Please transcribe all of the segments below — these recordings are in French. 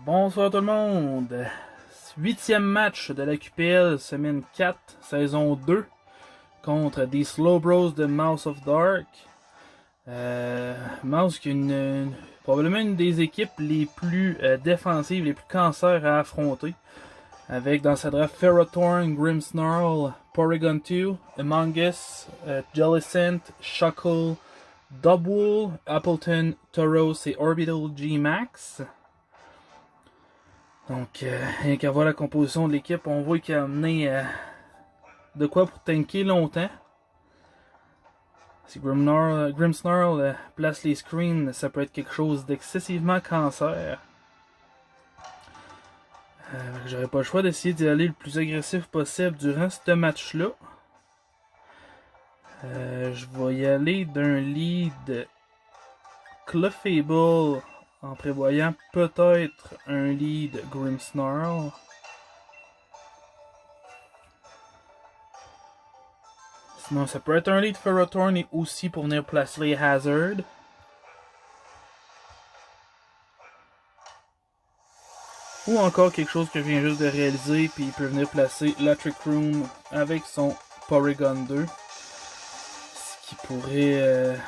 Bonsoir tout le monde. 8e match de la QPL, semaine 4, saison 2, contre des Slow Bros de Mouse of Dark. Mouse qui est probablement une des équipes les plus défensives, les plus cancers à affronter. Avec dans sa draft Ferrothorn, Grimmsnarl, Porygon 2, Among Us, Jellicent, Shuckle, Dubwool, Appleton, Tauros et Orbital G Max. Donc, rien qu'à voir la composition de l'équipe, on voit qu'il a amené de quoi pour tanker longtemps. Si Grimmsnarl place les screens, ça peut être quelque chose d'excessivement cancer. J'aurais pas le choix d'essayer d'y aller le plus agressif possible durant ce match-là. Je vais y aller d'un lead Clefable en prévoyant peut-être un lead Grimmsnarl. Sinon, ça peut être un lead Ferrothorn et aussi pour venir placer les Hazard. Ou encore quelque chose que je viens juste de réaliser, puis il peut venir placer la Trick Room avec son Porygon 2. Ce qui pourrait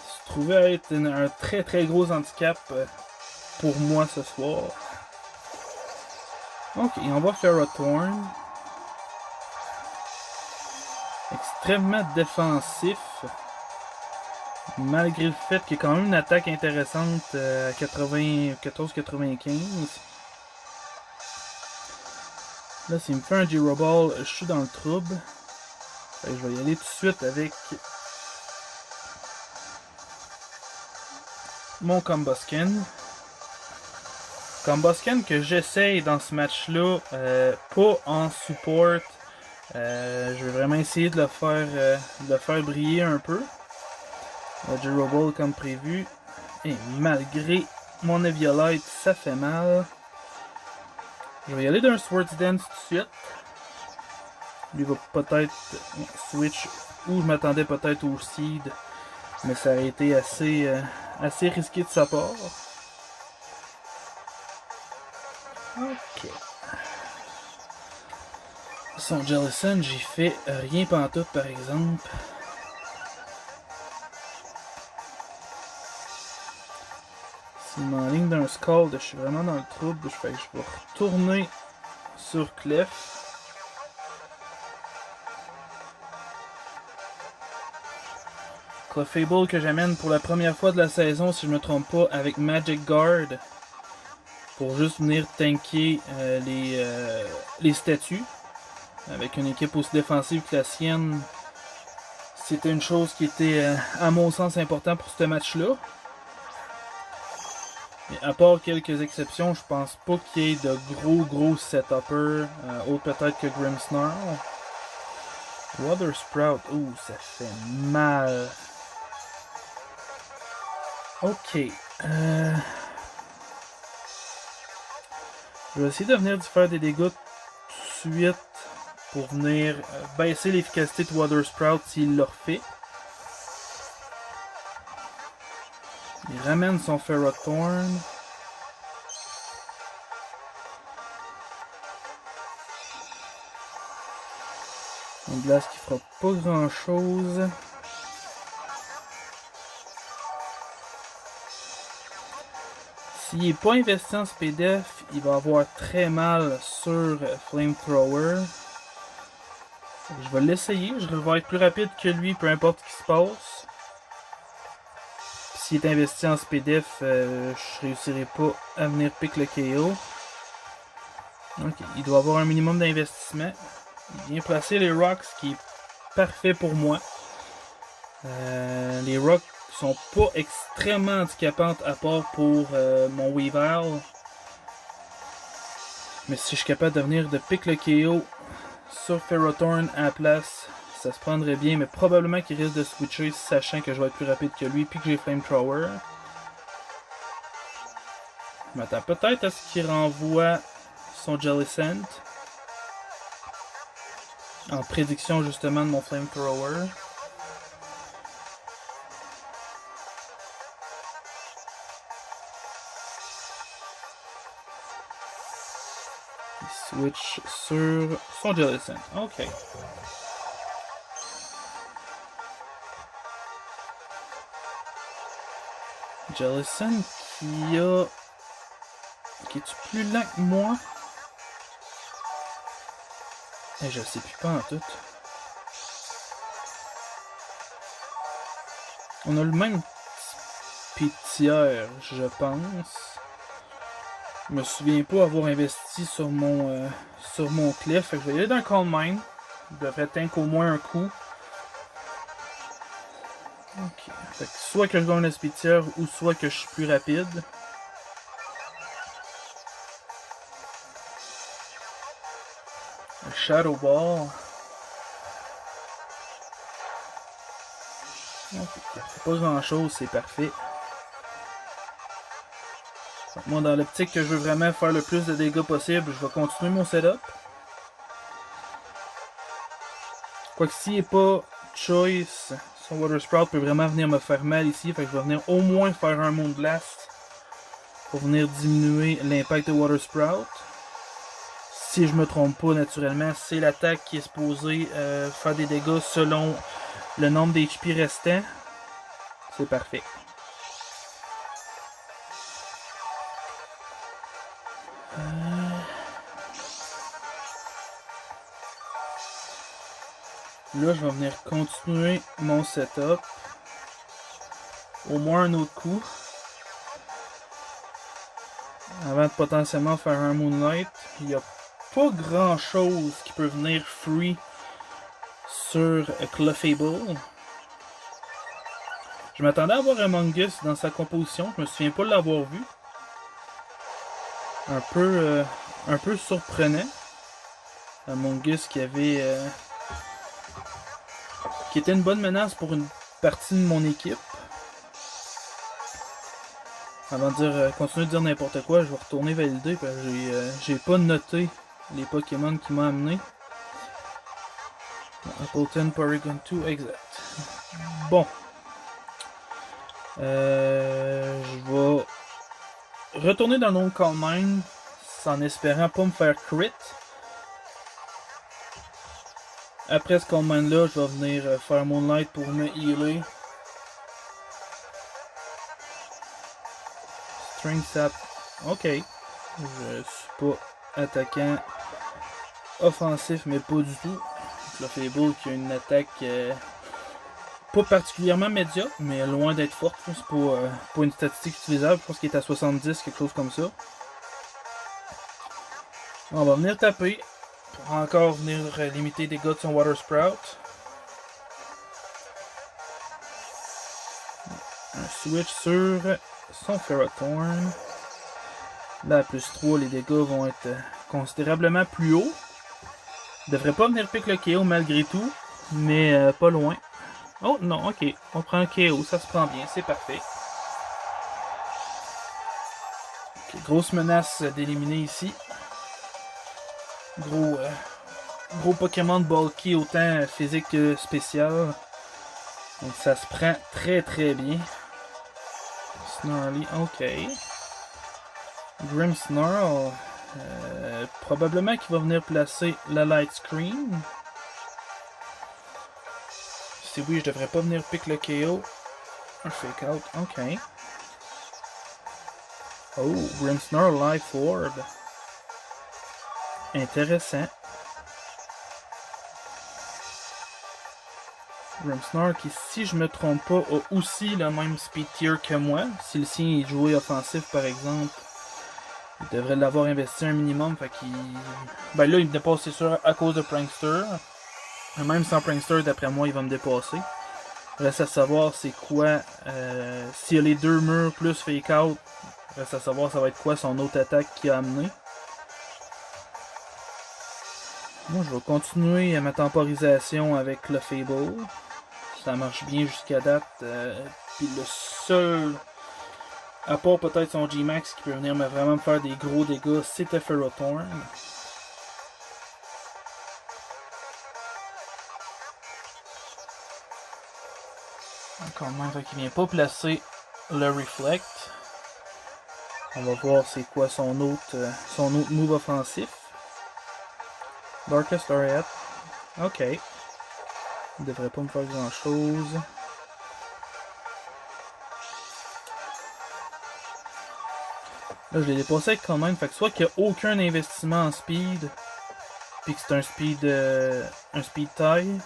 se trouver être un très très gros handicap pour moi ce soir. Ok, on va Ferrothorn. Extrêmement défensif. Malgré le fait qu'il y a quand même une attaque intéressante à 14-95. Là, s'il me fait un Gyro Ball, je suis dans le trouble. Je vais y aller tout de suite avec mon Combusken. Combusken que j'essaye dans ce match-là, pas en support. Je vais vraiment essayer de le faire briller un peu. Le Gyro Ball comme prévu. Et malgré mon Eviolite, ça fait mal. Je vais y aller d'un Swords Dance tout de suite. Lui va peut-être switch. Ou je m'attendais peut-être au Seed. Mais ça a été assez risqué de sa part. Ok. Son Jellicent, j'ai fait rien pantoute par exemple. S'il m'enligne d'un Scald, je suis vraiment dans le trouble. Je vais retourner sur Clef. Clefable que j'amène pour la première fois de la saison, si je ne me trompe pas, avec Magic Guard. Pour juste venir tanker les statues. Avec une équipe aussi défensive que la sienne. C'était une chose qui était, à mon sens, important pour ce match-là. Mais à part quelques exceptions, je pense pas qu'il y ait de gros set-uppers, autre peut-être que Grimmsnarl. Water Sprout, ouh, ça fait mal. Ok. Je vais essayer de venir faire des dégâts tout de suite pour venir baisser l'efficacité de Water Sprout s'il le refait. Il ramène son Ferrothorn. Une glace qui fera pas grand chose. S'il n'est pas investi en SPDF, il va avoir très mal sur Flamethrower. Je vais l'essayer, je vais être plus rapide que lui, peu importe ce qui se passe. S'il est investi en SPDF, je réussirai pas à venir pick le KO. Ok, il doit avoir un minimum d'investissement. Il vient placer les Rocks, qui est parfait pour moi. Les Rocks sont pas extrêmement handicapantes à part pour mon Weavile. Mais si je suis capable de venir de pick le KO sur Ferrothorn à la place, ça se prendrait bien, mais probablement qu'il risque de switcher, sachant que je vais être plus rapide que lui, puis que j'ai Flamethrower. Je m'attends peut-être à ce qu'il renvoie son Jellicent. En prédiction justement de mon Flamethrower. Il switch sur son Jellicent. Ok. Jellicent qui a... Qui est-tu plus lent que moi? Et je sais plus pas en tout. On a le même pétière, je pense. Je me souviens pas avoir investi sur mon clef. Fait que je vais aller dans le Calm Mind. Je devrais tank au moins un coup. Ok. Fait que soit que je gagne le pétière ou soit que je suis plus rapide. Un Shadow Ball. Okay. Pas grand chose, c'est parfait. Moi, dans l'optique que je veux vraiment faire le plus de dégâts possible, je vais continuer mon setup. Quoique s'il n'est pas choice, son Water Sprout peut vraiment venir me faire mal ici. Fait que je vais venir au moins faire un Moon Blast pour venir diminuer l'impact de Water Sprout. Si je me trompe pas, naturellement, c'est l'attaque qui est supposée faire des dégâts selon le nombre d'HP restant. C'est parfait. Là, je vais venir continuer mon setup. Au moins un autre coup. Avant de potentiellement faire un Moonlight. Il n'y a pas grand chose qui peut venir free sur Clefable. Je m'attendais à avoir Among Us dans sa composition. Je me souviens pas de l'avoir vu. Un peu surprenant. Among Us qui avait... qui était une bonne menace pour une partie de mon équipe. Avant de dire, continuer de dire n'importe quoi, je vais retourner valider parce que j'ai pas noté les Pokémon qui m'ont amené. Appleton, Porygon 2, exact. Bon. Je vais retourner dans le Calm Mind en espérant pas me faire crit. Après ce Calm Mind là, je vais venir faire Moonlight pour me healer. String Sap. Ok. Je suis pas attaquant offensif, mais pas du tout. Clefable qui a une attaque pas particulièrement médiocre, mais loin d'être forte. C'est pas une statistique utilisable. Je pense qu'il est à 70, quelque chose comme ça. On va venir taper pour encore venir limiter les dégâts de son Water Sprout. Un switch sur son Ferrothorn. Là, à plus 3, les dégâts vont être considérablement plus hauts. Devrait pas venir piquer le KO malgré tout, mais pas loin. Oh non, ok, on prend un KO, ça se prend bien, c'est parfait. Okay, grosse menace d'éliminer ici. Gros Pokémon bulky, autant physique que spécial. Donc ça se prend très très bien. Snarly, ok. Grimmsnarl. Probablement qu'il va venir placer la Light Screen. Si oui, je devrais pas venir pick le KO. Un Fake Out, ok. Oh, Grimmsnarl Life Orb. Intéressant. Grimmsnarl qui, si je me trompe pas, a aussi le même speed tier que moi. Si le sien est joué offensif par exemple, il devrait l'avoir investi un minimum. Fait qu'il... Ben là, il me dépasse, c'est sûr, à cause de Prankster. Même sans Prankster, d'après moi, il va me dépasser. Reste à savoir c'est quoi. S'il y a les deux murs plus Fake Out, reste à savoir ça va être quoi son autre attaque qu'il a amené. Moi, je vais continuer ma temporisation avec Clefable. Ça marche bien jusqu'à date. Puis le seul, à part peut-être son G-Max qui peut venir vraiment me faire des gros dégâts, c'était Ferrothorn. Encore même, fait qu'il vient pas placer le Reflect. On va voir c'est quoi son autre move offensif. Darkest Laureate. Ok. Il devrait pas me faire grand chose. Là, je l'ai dépassé quand même. Fait que soit qu'il n'y a aucun investissement en speed, puis que c'est un speed taille.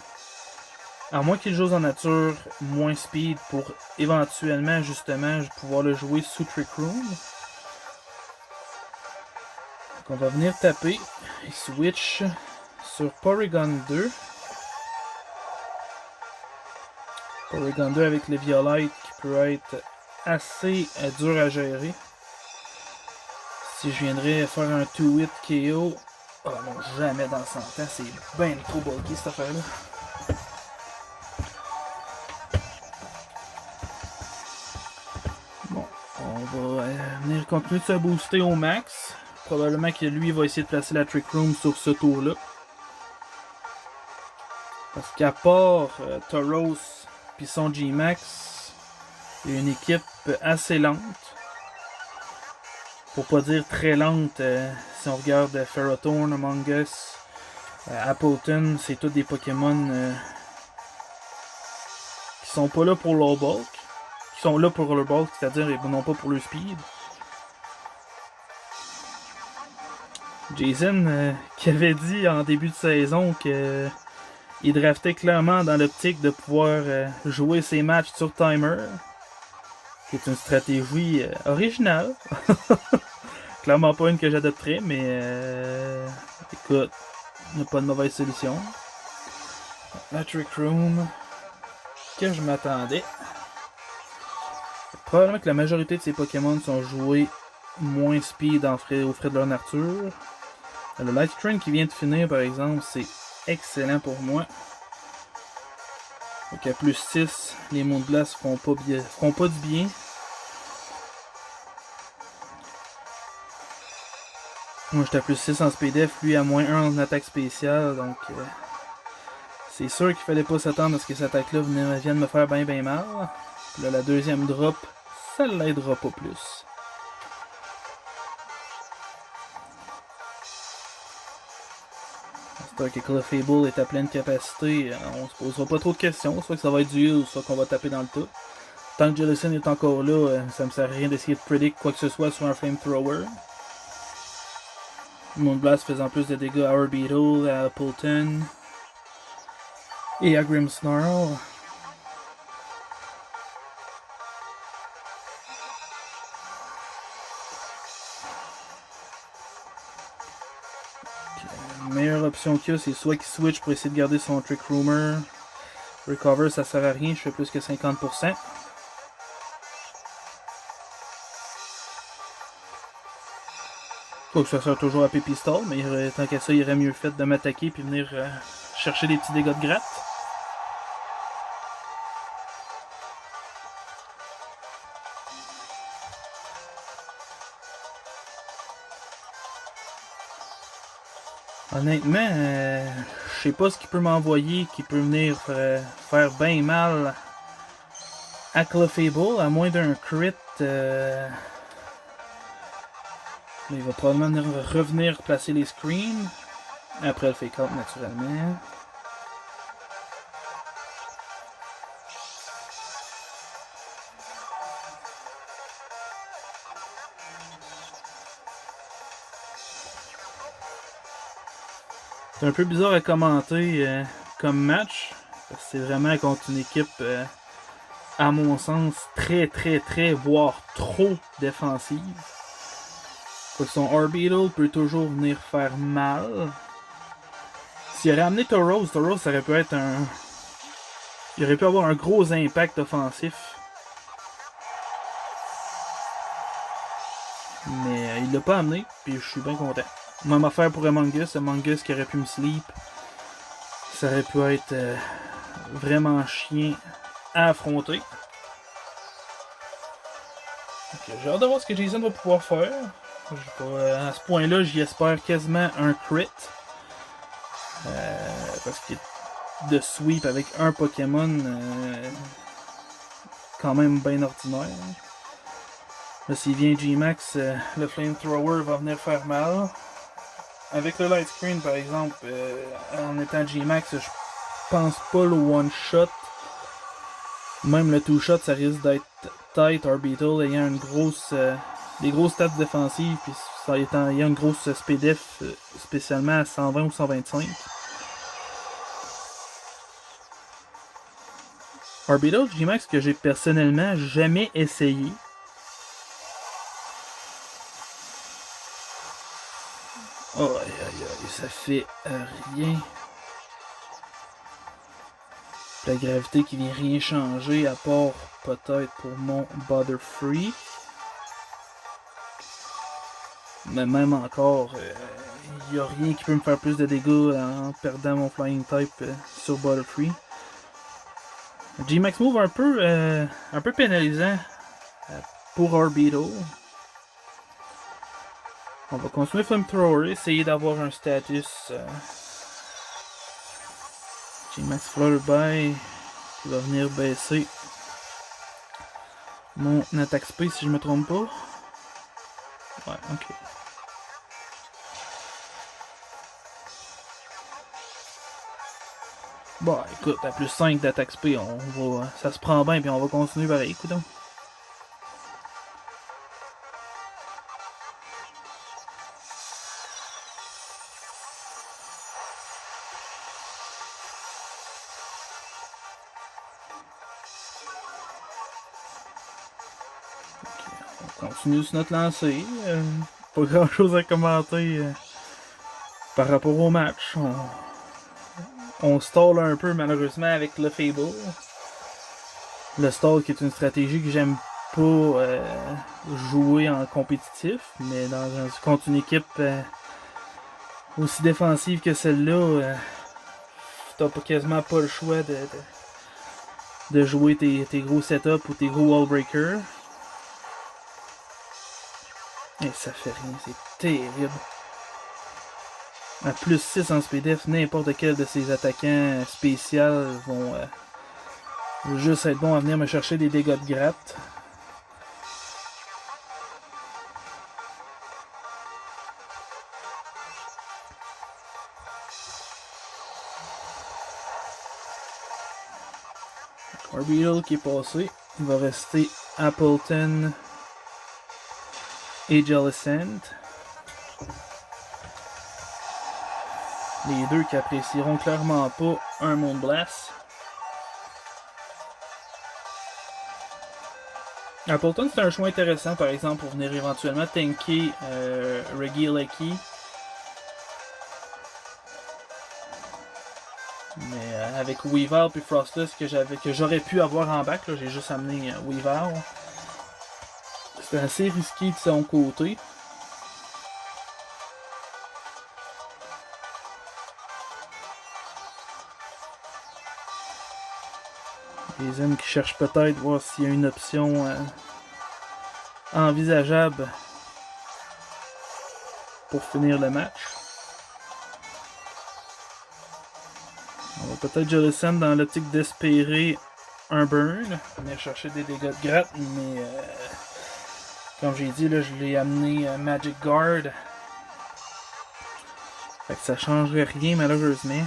À moins qu'il joue en nature, moins speed pour éventuellement, justement, pouvoir le jouer sous Trick Room. Donc on va venir taper et switch sur Porygon 2. Porygon 2 avec le Violite qui peut être assez dur à gérer. Si je viendrais faire un 2-hit KO, oh non, jamais dans 100 ans, c'est bien trop bulky cette affaire-là. Bon, on va venir continuer de se booster au max. Probablement que lui va essayer de placer la Trick Room sur ce tour-là. Parce qu'à part Tauros et son G-Max, il y a une équipe assez lente. Pour pas dire très lente, si on regarde Ferrothorn, Among Us, Appleton, c'est tous des Pokémon qui sont pas là pour leur bulk. Qui sont là pour leur bulk, c'est-à-dire non pas pour leur speed. Jason qui avait dit en début de saison que il draftait clairement dans l'optique de pouvoir jouer ses matchs sur timer. Qui est une stratégie originale. Clairement pas une que j'adopterais, mais écoute, il n'y a pas de mauvaise solution. La Trick Room, que je m'attendais. Probablement que la majorité de ces Pokémon sont joués moins speed aux frais de leur nature. Le Light Train qui vient de finir, par exemple, c'est excellent pour moi. Donc à plus 6, les Moonblast feront pas du bien. Moi j'étais à plus 6 en SPDF, lui à moins 1 en attaque spéciale, donc c'est sûr qu'il fallait pas s'attendre à ce que cette attaque-là vienne me faire bien mal. Puis là, la deuxième drop, ça l'aidera pas plus. J'espère que Clefable est à pleine capacité, on se posera pas trop de questions, soit que ça va être du heal, soit qu'on va taper dans le tas. Tant que Jellicent est encore là, ça me sert à rien d'essayer de predict quoi que ce soit sur un Flamethrower. Moonblast faisant plus de dégâts à Orbeetle, à Appleton et à Grimmsnarl. La meilleure option qu'il y a, c'est soit qu'il switch pour essayer de garder son Trick Roomer. Recover, ça sert à rien, je fais plus que 50%. Faut que ça sert toujours à Pépistole, mais tant qu'à ça, il aurait mieux fait de m'attaquer et venir chercher des petits dégâts de gratte. Honnêtement, je sais pas ce qu'il peut m'envoyer qui peut venir faire bien mal à Clefable, à moins d'un crit. Il va probablement revenir placer les screens. Après le fake out naturellement. C'est un peu bizarre à commenter comme match. Parce que c'est vraiment contre une équipe, à mon sens, très, voire trop défensive. Son Orbeetle peut toujours venir faire mal. S'il aurait amené Tauros, ça aurait pu être un... Il aurait pu avoir un gros impact offensif. Mais il l'a pas amené, puis je suis bien content. Même affaire pour Among Us qui aurait pu me sleep. Ça aurait pu être vraiment chien à affronter. J'ai hâte de voir ce que Jason va pouvoir faire. À ce point-là, j'y espère quasiment un crit. Parce que de sweep avec un Pokémon, quand même bien ordinaire. Là, s'il vient G-Max, le Flamethrower va venir faire mal. avec le light screen par exemple, en étant G-Max, je pense pas le one shot. Même le two shot, ça risque d'être tight. Orbital ayant des grosses stats défensives, puis ayant une grosse SPDF, spécialement à 120 ou 125. Orbital G-Max que j'ai personnellement jamais essayé. Oh aïe aïe aïe, ça fait rien. La gravité qui vient rien changer à part peut-être pour mon Butterfree. Mais même encore, il n'y a rien qui peut me faire plus de dégâts en perdant mon Flying Type sur Butterfree. G-Max Move un peu pénalisant pour Orbital. On va continuer Flamethrower, essayer d'avoir un status G-Max Flutterby qui va venir baisser mon attaque space si je me trompe pas. Ouais, ok. Bon, écoute, à plus 5 d'attaque SP, ça se prend bien, puis on va continuer pareil, coudonc. On continue sur notre lancée. Pas grand chose à commenter par rapport au match. On stall un peu malheureusement avec le Fable. Le stall qui est une stratégie que j'aime pas jouer en compétitif, mais contre une équipe aussi défensive que celle-là, t'as quasiment pas le choix de jouer tes gros setups ou tes gros wall breakers. Et ça fait rien, c'est terrible. À plus 6 en SPDF, n'importe quel de ces attaquants spéciaux vont juste être bons à venir me chercher des dégâts de gratte. Orbital qui est passé. Il va rester Appleton et Jellicent. Les deux qui apprécieront clairement pas un Moonblast. Appleton, c'est un choix intéressant, par exemple, pour venir éventuellement tanker Regieleki. Mais avec Weavile et Frostless que j'aurais pu avoir en back, j'ai juste amené Weavile. C'était assez risqué de son côté. Les hommes qui cherchent peut-être voir s'il y a une option envisageable pour finir le match. On va peut-être Jellicent dans l'optique d'espérer un burn, venir chercher des dégâts de gratte, mais comme j'ai dit, là, je l'ai amené Magic Guard. Fait que ça changerait rien malheureusement.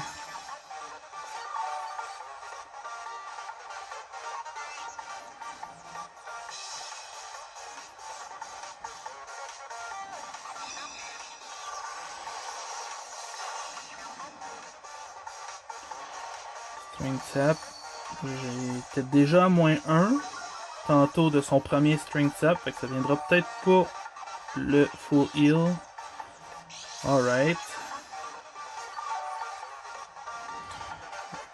String Tap. J'étais déjà à -1 tantôt de son premier String Tap. Fait que ça viendra peut-être pas le full heal. Alright.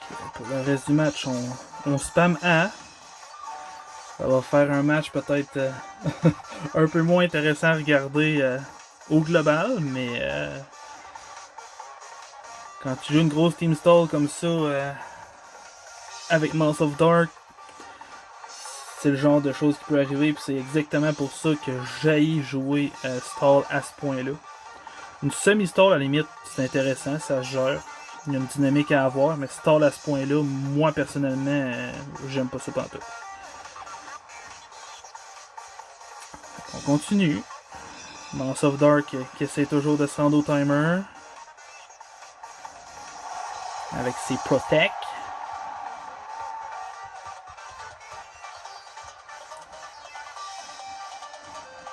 Okay, pour le reste du match, on spam A. Ça va faire un match peut-être un peu moins intéressant à regarder au global, mais quand tu joues une grosse team stall comme ça avec Mouth of Dark, c'est le genre de choses qui peut arriver, puis c'est exactement pour ça que j'haïs jouer stall à ce point-là. Une semi-stall, à la limite, c'est intéressant, ça se gère. Il y a une dynamique à avoir, mais stall à ce point-là, moi personnellement, j'aime pas ça pantoute. On continue. Mouth of Dark qui essaie toujours de se rendre au timer. avec ses Protect.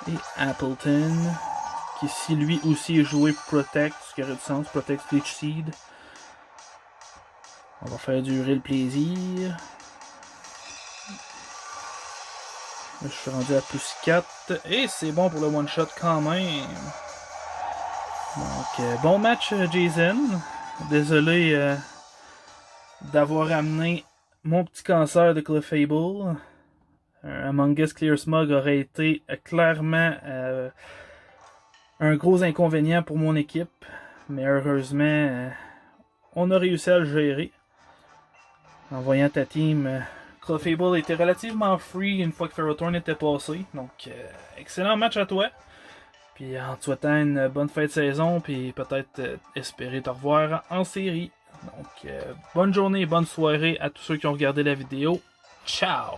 Et Appleton, qui ici lui aussi est joué Protect, ce qui aurait du sens, Protect Bleach Seed. On va faire durer le plaisir. Là, je suis rendu à plus 4. Et c'est bon pour le one-shot quand même. Donc, bon match, Jason. Désolé d'avoir amené mon petit cancer de Clefable. Among Us Clear Smog aurait été clairement un gros inconvénient pour mon équipe. Mais heureusement, on a réussi à le gérer. En voyant ta team, Clefable était relativement free une fois que Ferrothorn était passé. Donc, excellent match à toi. Puis en te souhaitant une bonne fin de saison, puis peut-être espérer te revoir en série. Donc, bonne journée et bonne soirée à tous ceux qui ont regardé la vidéo. Ciao!